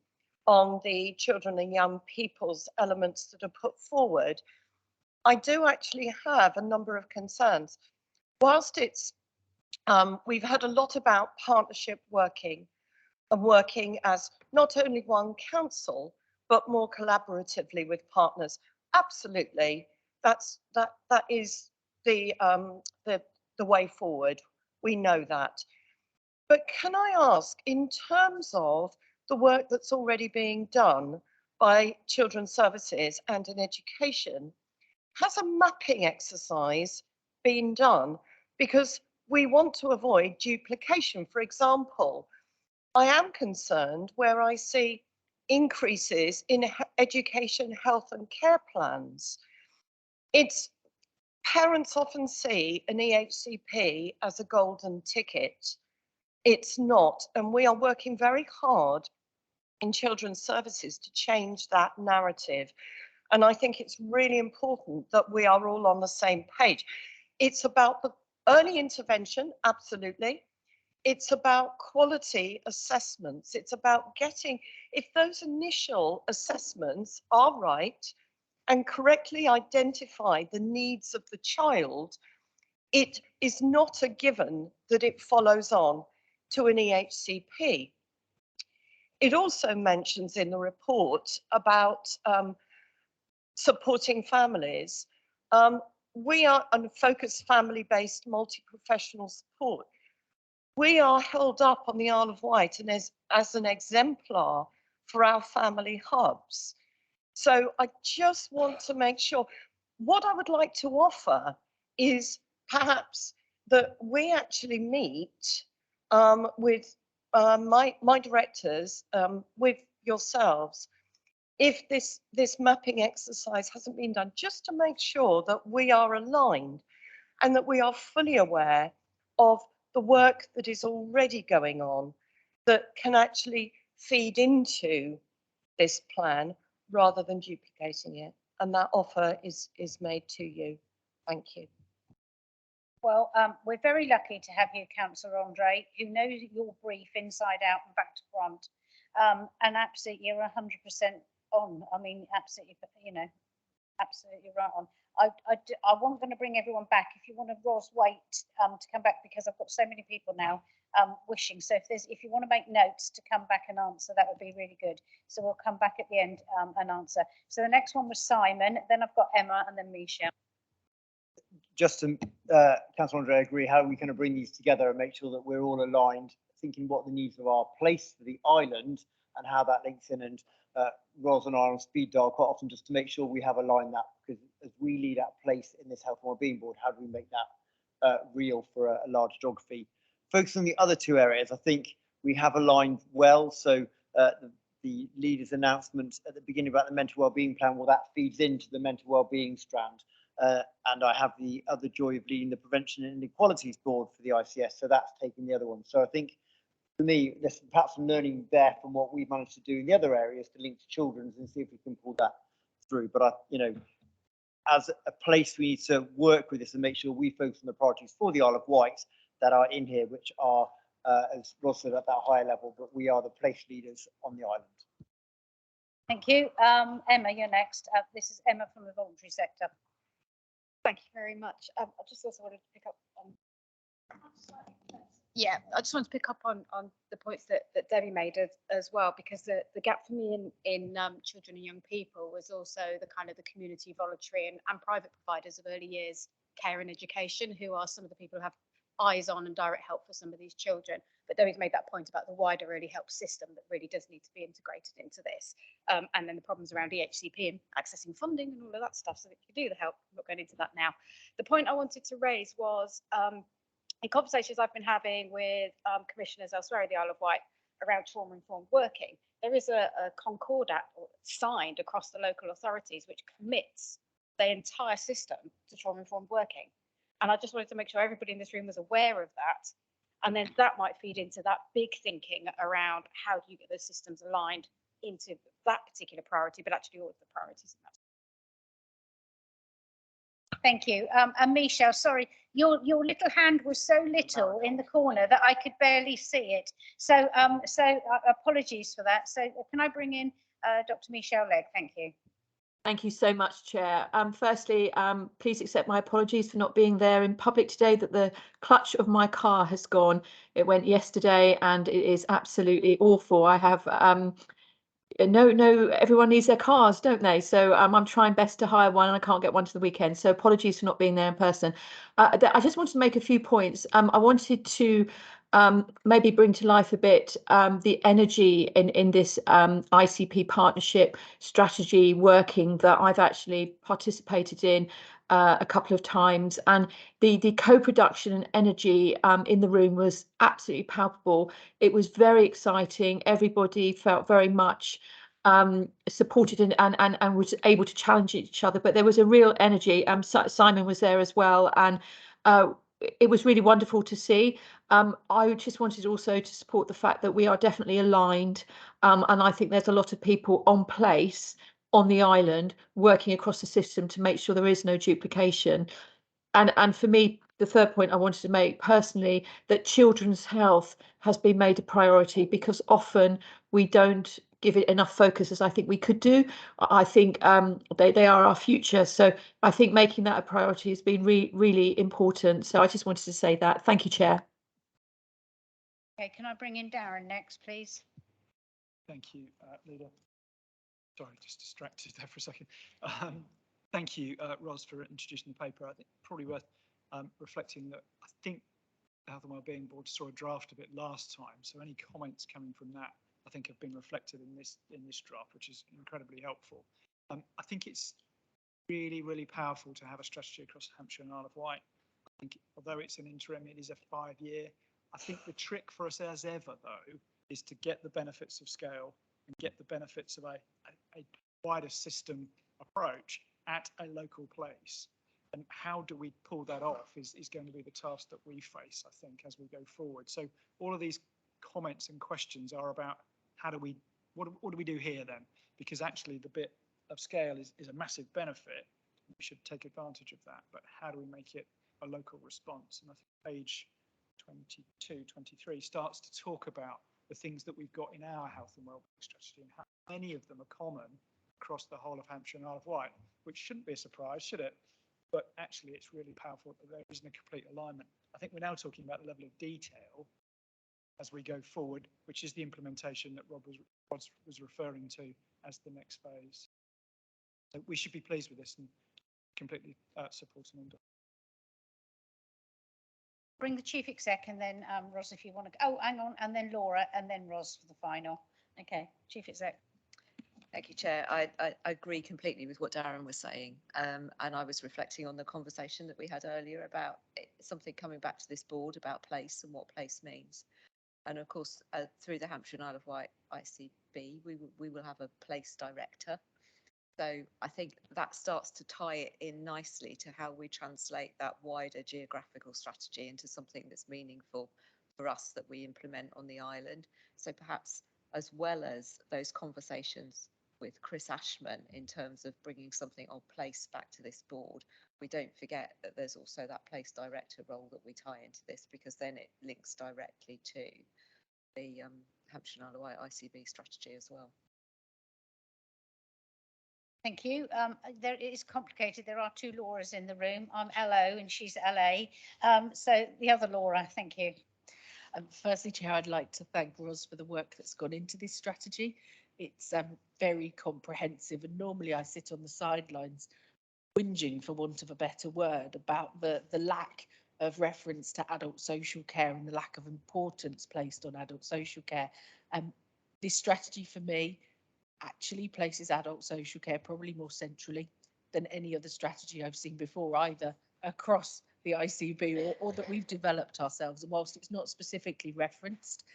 on the children and young people's elements that are put forward, I do actually have a number of concerns. Whilst it's, we've heard a lot about partnership working and working as not only one council, but more collaboratively with partners. Absolutely, that is the way forward. We know that. But can I ask, in terms of the work that's already being done by Children's Services and in education, has a mapping exercise been done? Because we want to avoid duplication. For example, I am concerned where I see increases in education, health and care plans. Parents often see an EHCP as a golden ticket. It's not, and we are working very hard in Children's Services to change that narrative. And I think it's really important that we are all on the same page. It's about the early intervention, absolutely. It's about quality assessments. It's about getting, if those initial assessments are right and correctly identify the needs of the child, it is not a given that it follows on to an EHCP. It also mentions in the report about supporting families. We are on focused family-based multi-professional support. We are held up on the Isle of Wight and as an exemplar for our family hubs. So I just want to make sure, what I would like to offer is perhaps that we actually meet with my directors, with yourselves, if this mapping exercise hasn't been done, just to make sure that we are aligned and that we are fully aware of the work that is already going on that can actually feed into this plan rather than duplicating it. And that offer is made to you. Thank you. Well, we're very lucky to have you, Councillor Andre, who knows your brief inside out and back to front. And absolutely, you're 100% on. I mean, absolutely, absolutely right on. I wasn't going to bring everyone back. If you want to, Ros, wait to come back, because I've got so many people now wishing. So if you want to make notes to come back and answer, that would be really good. So we'll come back at the end and answer. So the next one was Simon, then I've got Emma, and then Michelle. Just to, Councillor Andre, I agree, how are we going to bring these together and make sure that we're all aligned, thinking what the needs of our place for the island and how that links in. And Ros and I on speed dial quite often just to make sure we have aligned that, because as we lead our place in this Health and Wellbeing Board, how do we make that real for a large geography? Focus on the other two areas, I think we have aligned well. So the leader's announcement at the beginning about the mental wellbeing plan, well, that feeds into the mental wellbeing strand. And I have the other joy of leading the Prevention and Inequalities Board for the ICS, so that's taking the other one. So I think for me, there's perhaps some learning there from what we've managed to do in the other areas to link to children's and see if we can pull that through. But as a place, we need to work with this and make sure we focus on the priorities for the Isle of Wight that are in here, which are, as Ross said, at that higher level, but we are the place leaders on the island. Thank you. Emma, you're next. This is Emma from the voluntary sector. Thank you very much. I just also wanted to pick up on. Yeah, I just want to pick up on the points that Debbie made as well, because the gap for me in children and young people was also the kind of the community, voluntary and private providers of early years care and education, who are some of the people who have eyes on and direct help for some of these children. But Debbie's made that point about the wider early help system that really does need to be integrated into this. And then the problems around EHCP and accessing funding and all of that stuff so that you can do the help. I'm not going into that now. The point I wanted to raise was in conversations I've been having with commissioners elsewhere in the Isle of Wight around trauma-informed working, there is a concordat signed across the local authorities which commits the entire system to trauma-informed working. And I just wanted to make sure everybody in this room was aware of that. And then that might feed into that big thinking around how do you get those systems aligned into that particular priority, but actually all of the priorities. Thank you. And Michelle, sorry, your little hand was so little in the corner that I could barely see it. So apologies for that. So can I bring in Dr. Michelle Legg? Thank you. Thank you so much, Chair. Firstly, please accept my apologies for not being there in public today, that the clutch of my car has gone. It went yesterday and it is absolutely awful. I have everyone needs their cars, don't they? So I'm trying best to hire one and I can't get one to the weekend. So apologies for not being there in person. I just wanted to make a few points. I wanted to maybe bring to life a bit the energy in this ICP partnership strategy working that I've actually participated in a couple of times, and the co-production and energy in the room was absolutely palpable. It was very exciting. Everybody felt very much supported and was able to challenge each other, but there was a real energy. Simon was there as well, and it was really wonderful to see. I just wanted also to support the fact that we are definitely aligned, and I think there's a lot of people on place on the island working across the system to make sure there is no duplication. And for me, the third point I wanted to make personally, that children's health has been made a priority, because often we don't give it enough focus as I think we could do. I think they are our future. So I think making that a priority has been really important. So I just wanted to say that. Thank you, Chair. Okay, can I bring in Darren next, please? Thank you, Leader. Sorry, just distracted there for a second. Thank you, Ros, for introducing the paper. I think probably worth reflecting that I think the Health and Wellbeing Board saw a draft of it last time, so any comments coming from that I think have been reflected in this draft, which is incredibly helpful. I think it's really powerful to have a strategy across Hampshire and Isle of Wight. I think although it's an interim, it is a 5-year. I think the trick for us as ever though is to get the benefits of scale and get the benefits of a wider system approach at a local place. And how do we pull that off is going to be the task that we face, I think, as we go forward. So all of these comments and questions are about what do we do here then? Because actually the bit of scale is a massive benefit. We should take advantage of that, but how do we make it a local response. And I think page 22, 23 starts to talk about the things that we've got in our health and wellbeing strategy and how many of them are common across the whole of Hampshire and Isle of Wight, which shouldn't be a surprise, should it? But actually, it's really powerful that there isn't a complete alignment. I think we're now talking about the level of detail as we go forward, which is the implementation that Rob was referring to as the next phase. So we should be pleased with this and completely support and endorse. Bring the chief exec and then Ros, if you want to. Oh, hang on, and then Laura, and then Ros for the final. Okay, chief exec. Thank you, Chair. I agree completely with what Darren was saying, and I was reflecting on the conversation that we had earlier about something coming back to this board about place and what place means. And of course, through the Hampshire and Isle of Wight ICB, we will have a place director. So I think that starts to tie it in nicely to how we translate that wider geographical strategy into something that's meaningful for us that we implement on the island. So perhaps as well as those conversations with Chris Ashman in terms of bringing something on place back to this board, we don't forget that there's also that place director role that we tie into this, because then it links directly to the Hampshire and Isle of Wight ICB strategy as well. Thank you. There it is complicated. There are two Lauras in the room. I'm LO and she's LA. So the other Laura, thank you. Firstly, Chair, I'd like to thank Ros for the work that's gone into this strategy. It's very comprehensive, and normally I sit on the sidelines whinging, for want of a better word, about the lack of reference to adult social care and the lack of importance placed on adult social care. This strategy for me actually places adult social care probably more centrally than any other strategy I've seen before, either across the ICB or that we've developed ourselves. And whilst it's not specifically referenced,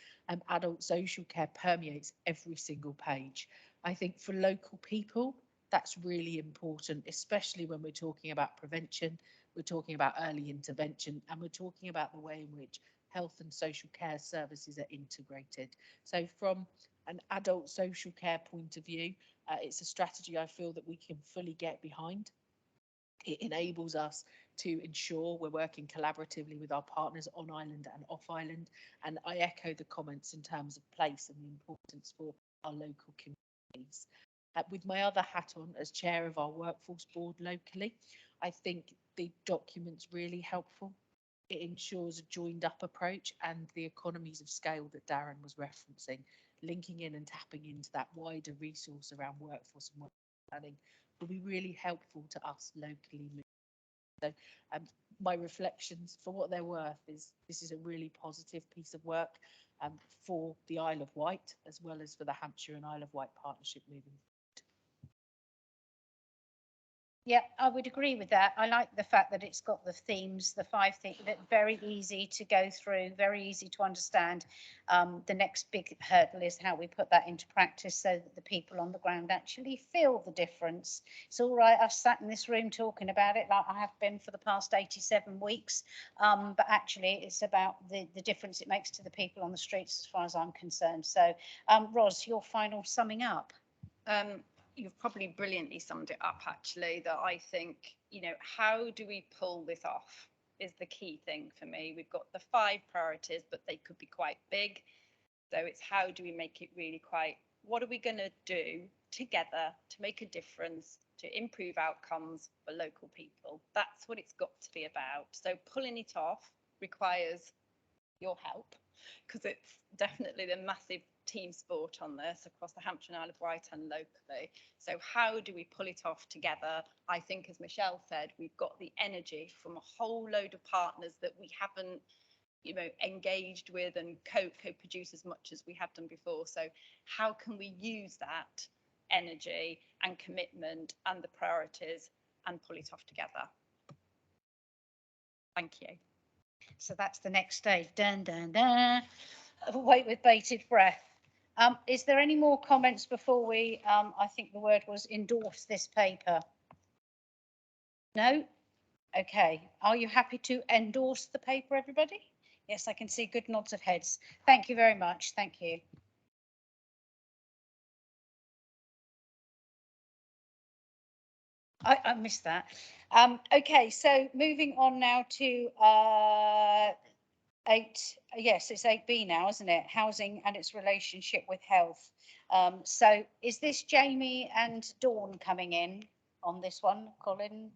adult social care permeates every single page. I think for local people, that's really important, especially when we're talking about prevention, we're talking about early intervention, and we're talking about the way in which health and social care services are integrated. So from an adult social care point of view, it's a strategy I feel that we can fully get behind. It enables us to ensure we're working collaboratively with our partners on island and off island. And I echo the comments in terms of place and the importance for our local communities. With my other hat on as chair of our workforce board locally, I think the document's really helpful. It ensures a joined up approach and the economies of scale that Darren was referencing, linking in and tapping into that wider resource around workforce and work planning will be really helpful to us locally. So my reflections, for what they're worth, is this is a really positive piece of work for the Isle of Wight, as well as for the Hampshire and Isle of Wight partnership moving forward. Yeah, I would agree with that. I like the fact that it's got the themes, the 5 things, that very easy to go through, very easy to understand. The next big hurdle is how we put that into practice so that the people on the ground actually feel the difference. It's all right, I've sat in this room talking about it like I have been for the past 87 weeks, but actually it's about the difference it makes to the people on the streets as far as I'm concerned. So, Ros, your final summing up. You've probably brilliantly summed it up, actually, that I think, you know, how do we pull this off is the key thing for me. We've got the 5 priorities, but they could be quite big. So it's how do we make it really quite, what are we going to do together to make a difference, to improve outcomes for local people? That's what it's got to be about. So pulling it off requires your help, because it's definitely the massive team sport on this across the Hampshire and Isle of Wight and locally. So how do we pull it off together? I think, as Michelle said, we've got the energy from a whole load of partners that we haven't, you know, engaged with and co-produce as much as we have done before. So how can we use that energy and commitment and the priorities and pull it off together? Thank you. So that's the next stage. Dun, dun, dun. Wait with bated breath. Is there any more comments before we, I think the word was endorse this paper? No? Okay. Are you happy to endorse the paper, everybody? Yes, I can see good nods of heads. Thank you very much. Thank you. I missed that. Okay, so moving on now to 8, yes, it's 8B now, isn't it? Housing and its relationship with health. So is this Jamie and Dawn coming in on this one, Colin?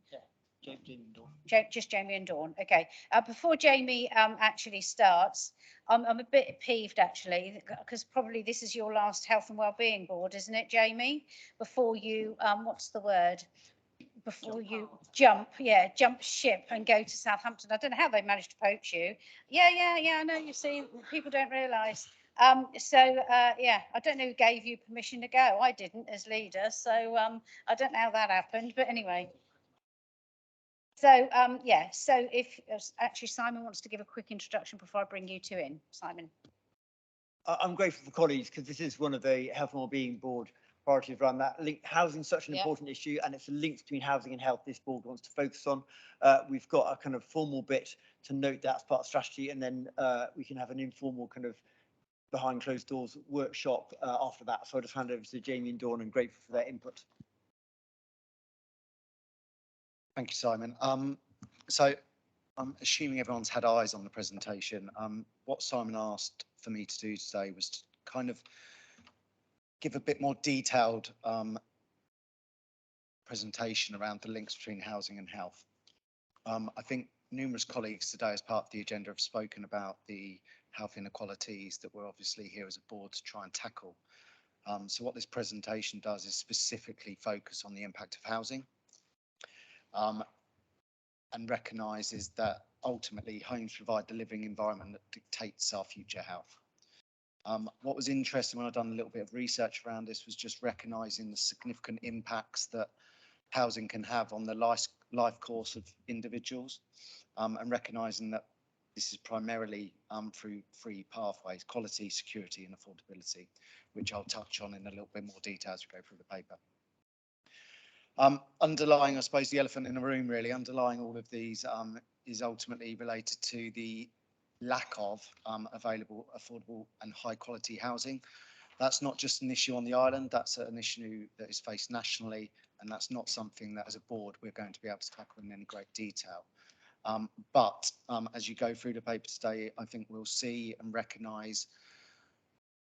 Jamie and Dawn. Just Jamie and Dawn. Okay. Before Jamie actually starts, I'm a bit peeved actually, because probably this is your last health and wellbeing board, isn't it, Jamie? Before you, what's the word? Before you jump ship and go to Southampton. I don't know how they managed to poach you. Yeah, I know, you see, people don't realise. Yeah, I don't know who gave you permission to go. I didn't as leader, so I don't know how that happened, but anyway. So yeah, so if actually Simon wants to give a quick introduction before I bring you two in. Simon. I'm grateful for colleagues because this is one of the Health and Wellbeing Board priorities around that. Housing is such an important issue, and it's a link between housing and health this board wants to focus on. We've got a kind of formal bit to note that as part of strategy, and then we can have an informal kind of behind closed doors workshop after that. So I'll just hand over to Jamie and Dawn, and grateful for their input. Thank you, Simon. So I'm assuming everyone's had eyes on the presentation. What Simon asked for me to do today was to kind of give a bit more detailed presentation around the links between housing and health. I think numerous colleagues today as part of the agenda have spoken about the health inequalities that we're obviously here as a board to try and tackle. So what this presentation does is specifically focus on the impact of housing. And recognises that ultimately homes provide the living environment that dictates our future health. What was interesting when I've done a little bit of research around this was just recognising the significant impacts that housing can have on the life course of individuals, and recognising that this is primarily through 3 pathways: quality, security and affordability, which I'll touch on in a little bit more detail as we go through the paper. Underlying, I suppose, the elephant in the room, really, underlying all of these is ultimately related to the lack of available, affordable and high quality housing. That's not just an issue on the island, that's an issue that is faced nationally, and that's not something that as a board we're going to be able to tackle in any great detail. But as you go through the paper today, I think we'll see and recognise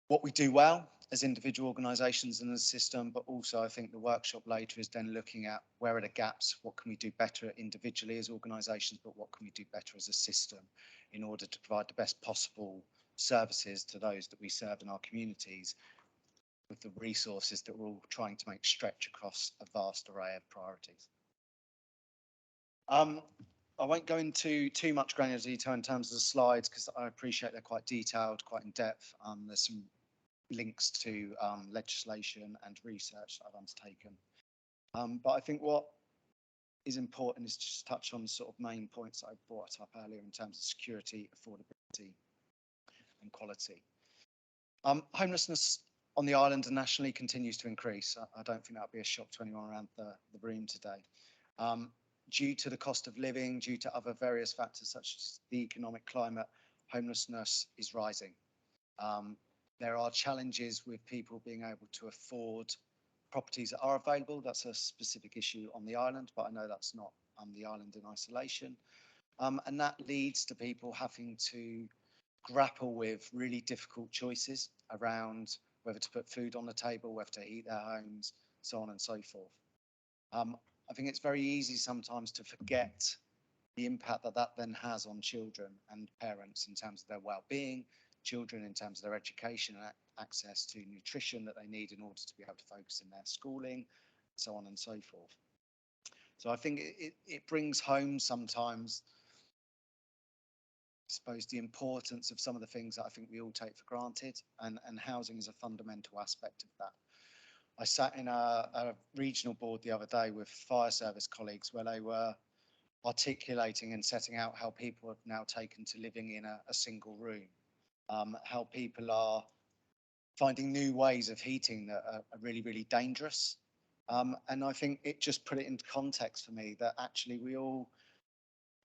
what we do well as individual organisations in the system, but also I think the workshop later is then looking at where are the gaps, what can we do better individually as organisations, but what can we do better as a system in order to provide the best possible services to those that we serve in our communities with the resources that we're all trying to make stretch across a vast array of priorities. I won't go into too much granular detail in terms of the slides because I appreciate they're quite detailed, quite in depth. There's some links to legislation and research that I've undertaken. But I think what is important is to just touch on the sort of main points that I brought up earlier in terms of security, affordability and quality. Homelessness on the island and nationally continues to increase. I don't think that'll be a shock to anyone around the room today. Due to the cost of living, due to other various factors such as the economic climate, homelessness is rising. There are challenges with people being able to afford properties that are available. That's a specific issue on the island, but I know that's not the island in isolation. And that leads to people having to grapple with really difficult choices around whether to put food on the table, whether to heat their homes, so on and so forth. I think it's very easy sometimes to forget the impact that that then has on children and parents in terms of their well-being, children in terms of their education and access to nutrition that they need in order to be able to focus in their schooling, so on and so forth. So I think it brings home sometimes, I suppose, the importance of some of the things that I think we all take for granted, and housing is a fundamental aspect of that. I sat in a regional board the other day with fire service colleagues where they were articulating and setting out how people have now taken to living in a single room, how people are finding new ways of heating that are really, really dangerous. And I think it just put it into context for me that actually we all,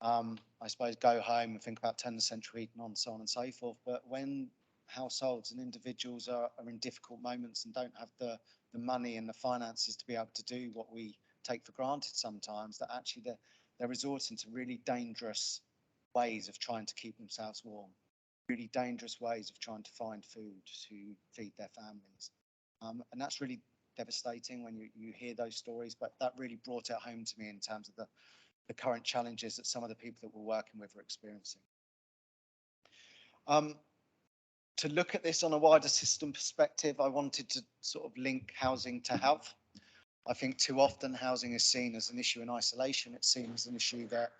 I suppose, go home and think about turning the central heating on, so on and so forth. But when households and individuals are in difficult moments and don't have the money and the finances to be able to do what we take for granted sometimes, that actually they're resorting to really dangerous ways of trying to keep themselves warm, really dangerous ways of trying to find food to feed their families. And that's really devastating when you hear those stories, but that really brought it home to me in terms of the current challenges that some of the people that we're working with are experiencing. To look at this on a wider system perspective, I wanted to sort of link housing to health. I think too often housing is seen as an issue in isolation. It's seen as an issue that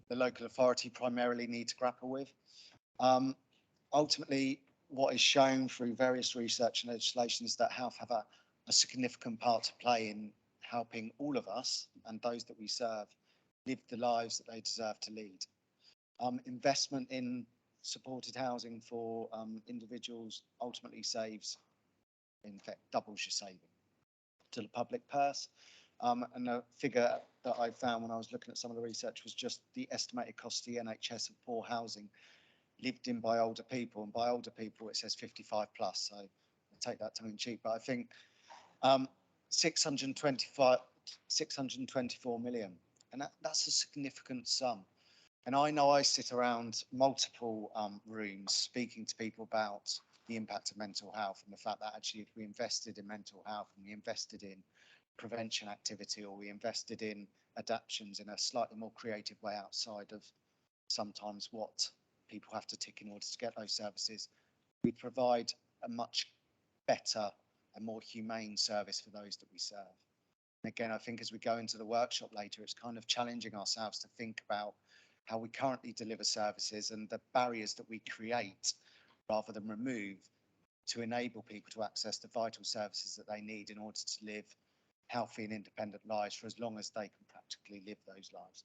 the local authority primarily need to grapple with. Ultimately, what is shown through various research and legislation is that health have a significant part to play in helping all of us and those that we serve live the lives that they deserve to lead. Investment in supported housing for individuals ultimately saves, in fact, doubles your saving to the public purse. And the figure that I found when I was looking at some of the research was just the estimated cost to the NHS of poor housing lived in by older people, and by older people it says 55 plus, so I take that tongue in cheek, but I think 624 million, and that's a significant sum. And I know I sit around multiple rooms speaking to people about the impact of mental health and the fact that actually if we invested in mental health and we invested in prevention activity, or we invested in adaptations in a slightly more creative way outside of sometimes what people have to tick in order to get those services, we provide a much better and more humane service for those that we serve. And again, I think as we go into the workshop later, it's kind of challenging ourselves to think about how we currently deliver services and the barriers that we create rather than remove to enable people to access the vital services that they need in order to live healthy and independent lives for as long as they can practically live those lives.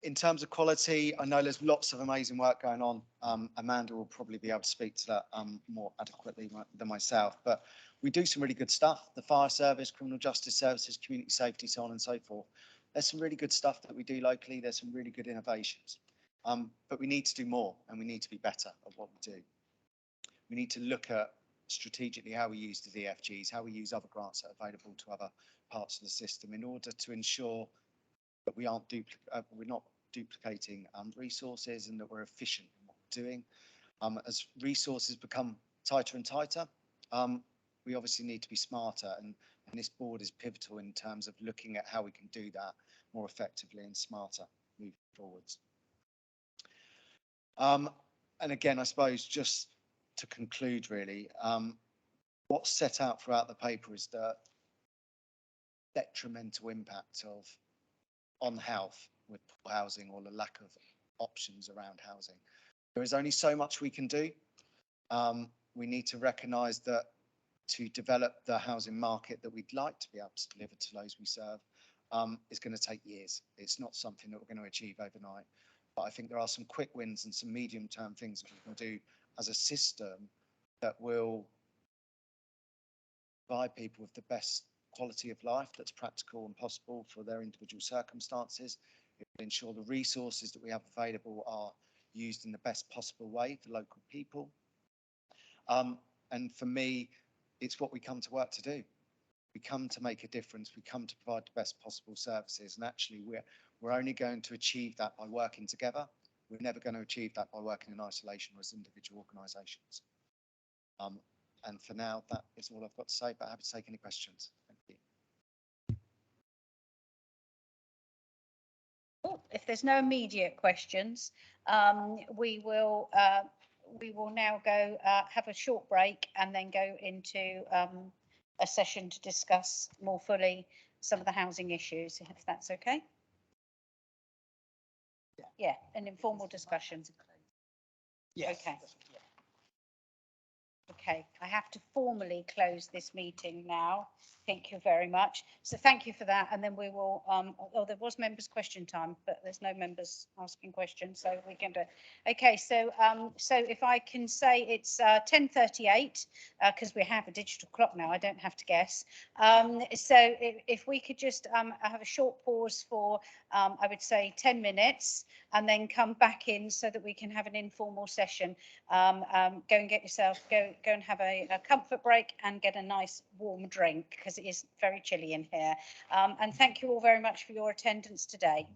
In terms of quality, I know there's lots of amazing work going on. Amanda will probably be able to speak to that more adequately than myself, but we do some really good stuff. The fire service, criminal justice services, community safety, so on and so forth. There's some really good stuff that we do locally. There's some really good innovations, but we need to do more and we need to be better at what we do. We need to look at strategically how we use the VFGs, how we use other grants that are available to other parts of the system in order to ensure that we're not duplicating resources and that we're efficient in what we're doing. As resources become tighter and tighter, we obviously need to be smarter, and this board is pivotal in terms of looking at how we can do that more effectively and smarter moving forwards. And again, I suppose just to conclude really, what's set out throughout the paper is the detrimental impact on health with poor housing or the lack of options around housing. There is only so much we can do. We need to recognise that to develop the housing market that we'd like to be able to deliver to those we serve is going to take years. It's not something that we're going to achieve overnight. But I think there are some quick wins and some medium-term things that we can do as a system that will provide people with the best quality of life that's practical and possible for their individual circumstances. It will ensure the resources that we have available are used in the best possible way for local people. And for me, it's what we come to work to do. We come to make a difference. We come to provide the best possible services. And actually, we're only going to achieve that by working together. We're never going to achieve that by working in isolation or as individual organisations. And for now, that is all I've got to say, but happy to take any questions. Thank you. If there's no immediate questions, we will now go have a short break and then go into a session to discuss more fully some of the housing issues, if that's okay. Yeah, an informal discussion. Yes. Okay. Okay, I have to formally close this meeting now. Thank you very much. So thank you for that. And then we will, oh, there was members' question time, but there's no members asking questions, so we can do it. Okay, so if I can say it's 10:38, because we have a digital clock now, I don't have to guess. So if we could just have a short pause for, I would say 10 minutes, and then come back in so that we can have an informal session. Go and get yourself, go go and have a comfort break and get a nice warm drink because it is very chilly in here. And thank you all very much for your attendance today.